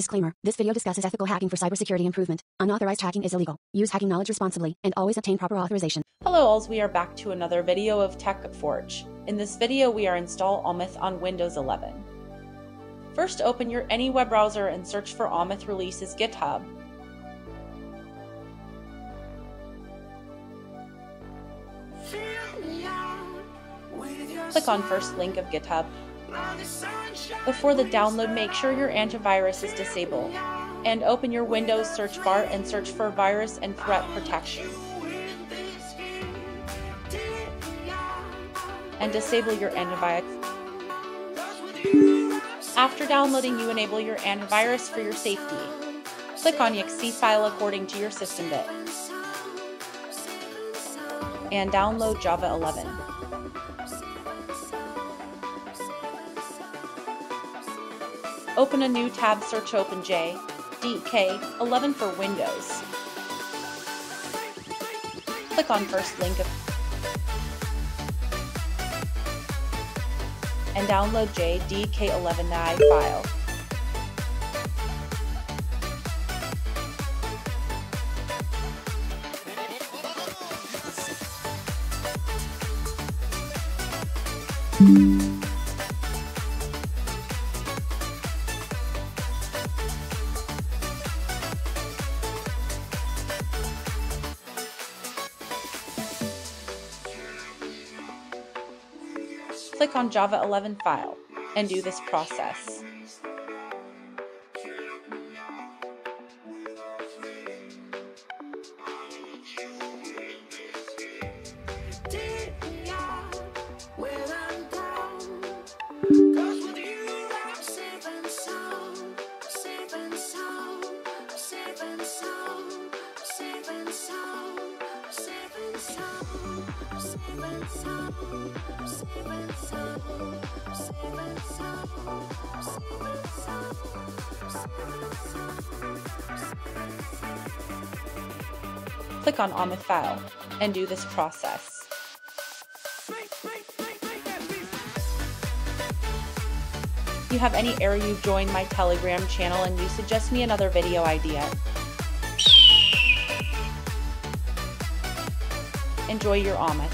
Disclaimer: this video discusses ethical hacking for cybersecurity improvement. Unauthorized hacking is illegal. Use hacking knowledge responsibly, and always obtain proper authorization. Hello alls, we are back to another video of TechForge. In this video, we are install Ahmyth on Windows 11. First, open your any web browser and search for Ahmyth releases GitHub. Click on first link of GitHub. Before the download, make sure your antivirus is disabled, and open your Windows search bar and search for virus and threat protection. And disable your antivirus. After downloading, you enable your antivirus for your safety. Click on exe file according to your system bit. And download Java 11. Open a new tab, search open JDK11 for Windows. Click on first link and download JDK11i file. Click on Java 11 file and do this process. Click on Ahmyth file and do this process. If you have any error, you join my Telegram channel and you suggest me another video idea. Enjoy your Ahmyth.